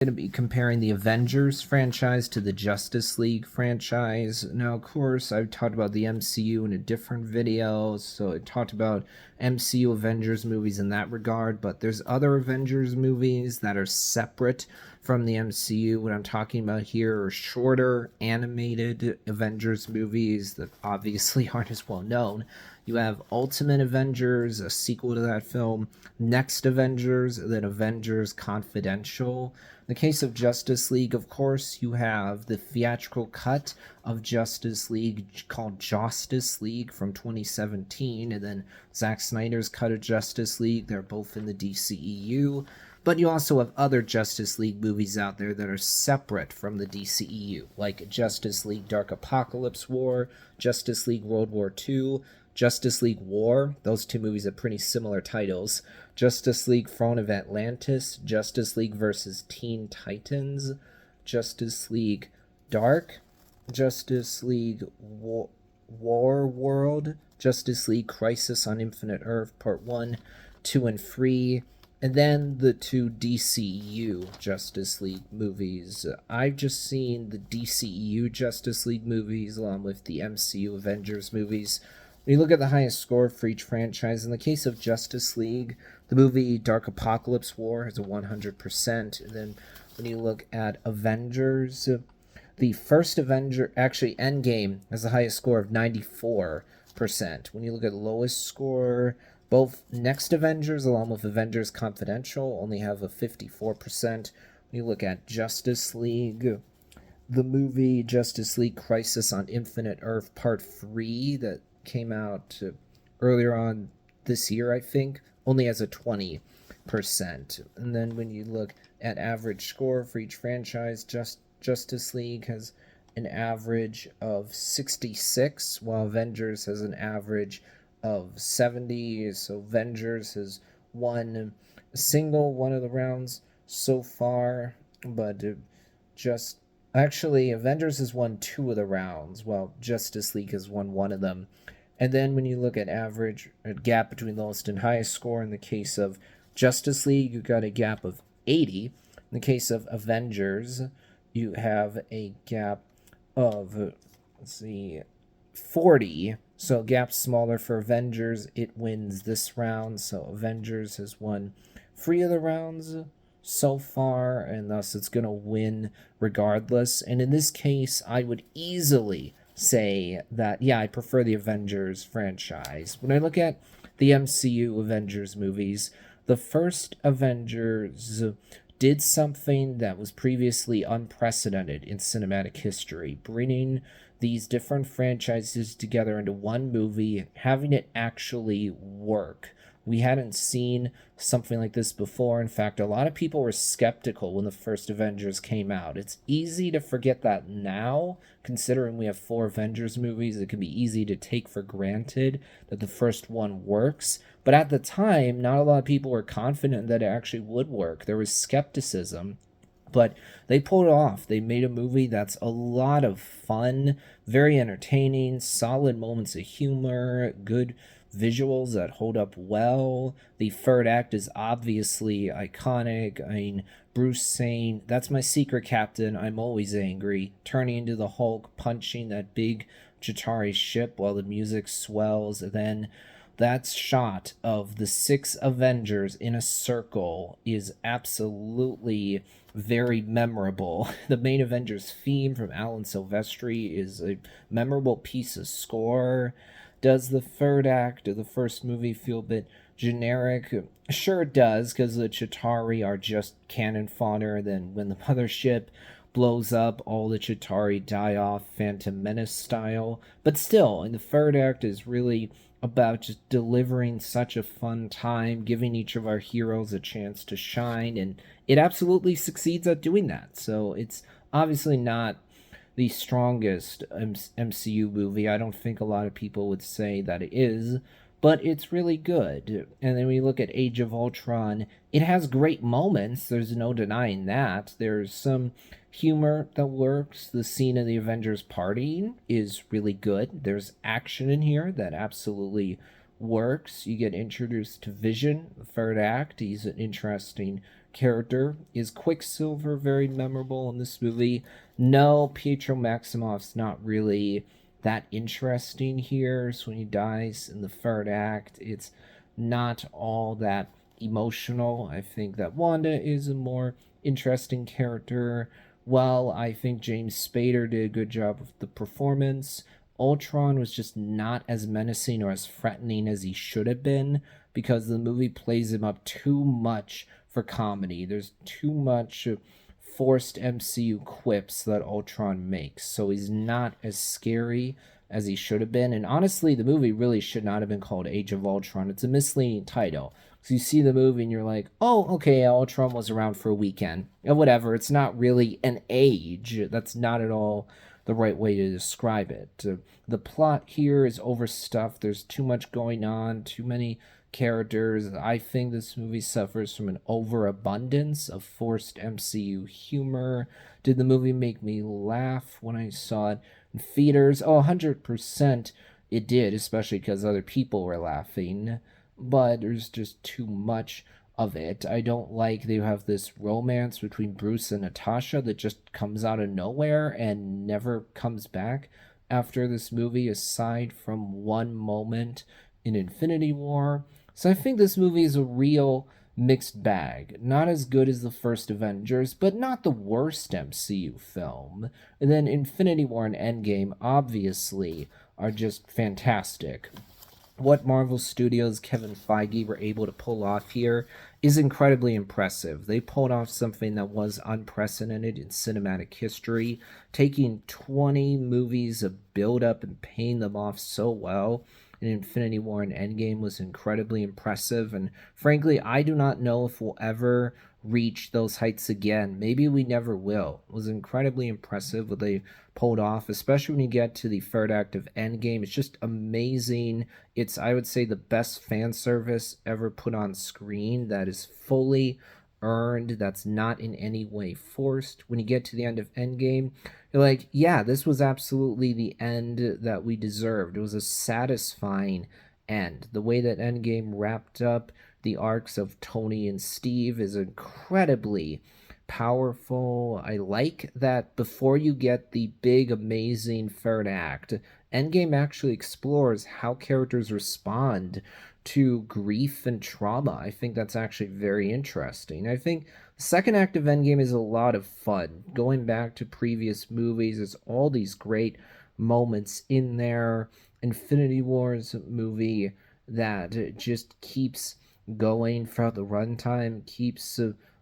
Going to be comparing the Avengers franchise to the Justice League franchise. Now, of course, I've talked about the MCU in a different video, so I talked about MCU Avengers movies in that regard, but there's other Avengers movies that are separate from the MCU. What I'm talking about here are shorter animated Avengers movies that obviously aren't as well known. You have Ultimate Avengers, a sequel to that film, Next Avengers, then Avengers Confidential. In the case of Justice League, of course, you have the theatrical cut of Justice League called Justice League from 2017, and then Zack Snyder's cut of Justice League. They're both in the DCEU. But you also have other Justice League movies out there that are separate from the DCEU, like Justice League Dark Apocalypse War, Justice League World War II, Justice League War. Those two movies have pretty similar titles. Justice League Throne of Atlantis, Justice League vs. Teen Titans, Justice League Dark, Justice League War World, Justice League Crisis on Infinite Earth Part 1, 2, and 3, and then the two DCEU Justice League movies. I've just seen the DCEU Justice League movies along with the MCU Avengers movies. When you look at the highest score for each franchise, in the case of Justice League, the movie Dark Apocalypse War has a 100%. And then when you look at Avengers, the first Avenger, actually Endgame, has the highest score of 94%. When you look at the lowest score, both Next Avengers along with Avengers Confidential only have a 54%. When you look at Justice League, the movie Justice League Crisis on Infinite Earth Part 3 that came out earlier on this year, I think, only has a 20%. And then when you look at average score for each franchise, Justice League has an average of 66, while Avengers has an average of 70. So Avengers has won one of the rounds so far, but Avengers has won 2 of the rounds, while Justice League has won 1 of them. And then when you look at average gap between lowest and highest score, in the case of Justice League, you got a gap of 80. In the case of Avengers, you have a gap of 40. So gap smaller for Avengers. It wins this round. So Avengers has won 3 of the rounds so far, and thus it's going to win regardless. And in this case, I would easily say that, yeah, I prefer the Avengers franchise. When I look at the MCU Avengers movies, the first Avengers did something that was previously unprecedented in cinematic history, bringing these different franchises together into one movie, having it actually work. We hadn't seen something like this before. In fact, a lot of people were skeptical when the first Avengers came out. It's easy to forget that now, considering we have 4 Avengers movies. It can be easy to take for granted that the first one works. But at the time, not a lot of people were confident that it actually would work. There was skepticism. But they pulled it off. They made a movie that's a lot of fun, very entertaining, solid moments of humor, good visuals that hold up well. The third act is obviously iconic. I mean, Bruce saying, "That's my secret, Captain. I'm always angry," turning into the Hulk, punching that big Chitauri ship while the music swells. And then that shot of the 6 Avengers in a circle is absolutely very memorable. The main Avengers theme from Alan Silvestri is a memorable piece of score. Does the third act of the first movie feel a bit generic? Sure it does, because the Chitauri are just cannon fodder. Then when the mothership blows up, all the Chitauri die off, Phantom Menace style. But still, in the third act is really about just delivering such a fun time, giving each of our heroes a chance to shine, and it absolutely succeeds at doing that. So it's obviously not the strongest MCU movie. I don't think a lot of people would say that it is, but it's really good. And then we look at Age of Ultron, it has great moments, there's no denying that. There's some humor that works. The scene of the Avengers partying is really good. There's action in here that absolutely works. You get introduced to Vision, the third act. He's an interesting character. Is Quicksilver very memorable in this movie? No, Pietro Maximoff's not really that interesting here. So when he dies in the third act, it's not all that emotional. I think that Wanda is a more interesting character. Well, I think James Spader did a good job of the performance. Ultron was just not as menacing or as threatening as he should have been because the movie plays him up too much for comedy. There's too much forced MCU quips that Ultron makes, so he's not as scary as he should have been. And honestly, the movie really should not have been called Age of Ultron. It's a misleading title. So you see the movie and you're like, oh, okay, Ultron was around for a weekend. And whatever, it's not really an age. That's not at all the right way to describe it. The plot here is overstuffed. There's too much going on, too many characters. I think this movie suffers from an overabundance of forced MCU humor. Did the movie make me laugh when I saw it in theaters? Oh, 100% it did, especially because other people were laughing. But there's just too much of it. I don't like they have this romance between Bruce and Natasha that just comes out of nowhere and never comes back after this movie, aside from one moment in Infinity War. So I think this movie is a real mixed bag. Not as good as the first Avengers, but not the worst MCU film. And then Infinity War and Endgame obviously are just fantastic. What Marvel Studios' Kevin Feige were able to pull off here is incredibly impressive. They pulled off something that was unprecedented in cinematic history, taking 20 movies of build up and paying them off so well. And Infinity War and Endgame was incredibly impressive, and frankly, I do not know if we'll ever reach those heights again. Maybe we never will. It was incredibly impressive what they pulled off, especially when you get to the third act of Endgame. It's just amazing. It's, I would say, the best fan service ever put on screen that is fully earned, that's not in any way forced. When you get to the end of Endgame, you're like, yeah, this was absolutely the end that we deserved. It was a satisfying end. The way that Endgame wrapped up the arcs of Tony and Steve is incredibly powerful. I like that before you get the big, amazing third act, Endgame actually explores how characters respond to grief and trauma. I think that's actually very interesting. I think the second act of Endgame is a lot of fun. Going back to previous movies, there's all these great moments in there. Infinity War's movie that just keeps going throughout the runtime, keeps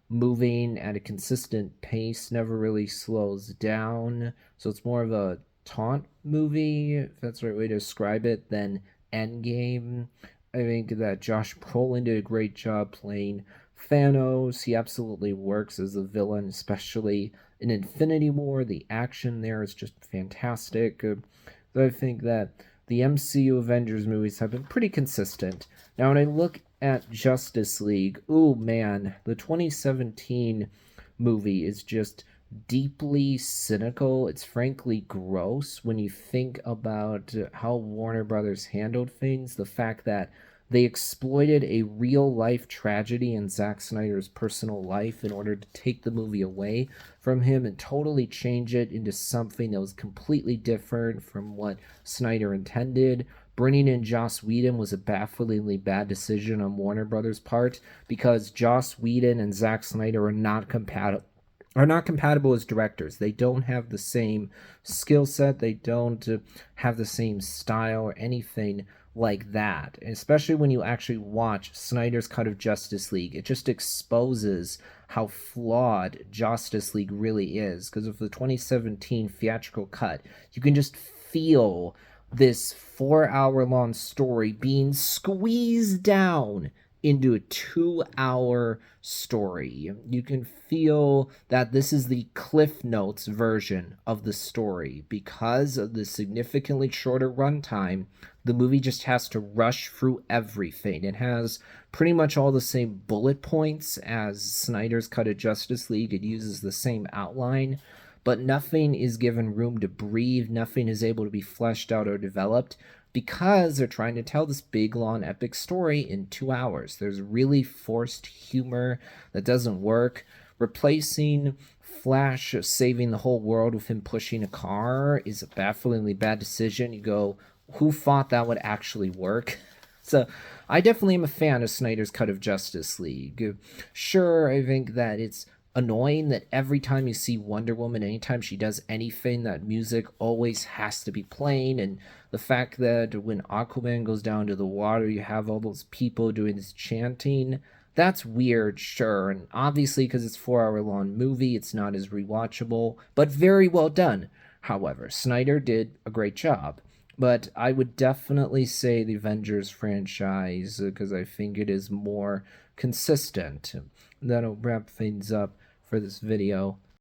moving at a consistent pace, never really slows down. So it's more of a taunt movie, if that's the right way to describe it, than Endgame. I think that Josh Brolin did a great job playing Thanos. He absolutely works as a villain, especially in Infinity War. The action there is just fantastic. So I think that the MCU Avengers movies have been pretty consistent. Now, when I look at Justice League, oh man, the 2017 movie is just deeply cynical. It's frankly gross when you think about how Warner Brothers handled things. The fact that they exploited a real life tragedy in Zack Snyder's personal life in order to take the movie away from him and totally change it into something that was completely different from what Snyder intended. Bringing in Joss Whedon was a bafflingly bad decision on Warner Brothers' part because Joss Whedon and Zack Snyder are not compatible as directors. They don't have the same skill set. They don't have the same style or anything like that. And especially when you actually watch Snyder's cut of Justice League, it just exposes how flawed Justice League really is. Because of the 2017 theatrical cut, you can just feel this 4 hour long story being squeezed down into a 2 hour story. You can feel that this is the Cliff Notes version of the story. Because of the significantly shorter runtime, the movie just has to rush through everything. It has pretty much all the same bullet points as Snyder's cut of Justice League. It uses the same outline, but nothing is given room to breathe. Nothing is able to be fleshed out or developed. because they're trying to tell this big, long, epic story in 2 hours. There's really forced humor that doesn't work. Replacing Flash saving the whole world with him pushing a car is a bafflingly bad decision. You go, who thought that would actually work? So I definitely am a fan of Snyder's cut of Justice League. Sure, I think that it's annoying that every time you see Wonder Woman, anytime she does anything, that music always has to be playing. And the fact that when Aquaman goes down to the water, you have all those people doing this chanting. That's weird, sure. And obviously, because it's 4 hour long movie, it's not as rewatchable, but very well done. However, Snyder did a great job. But I would definitely say the Avengers franchise because I think it is more consistent. That'll wrap things up for this video.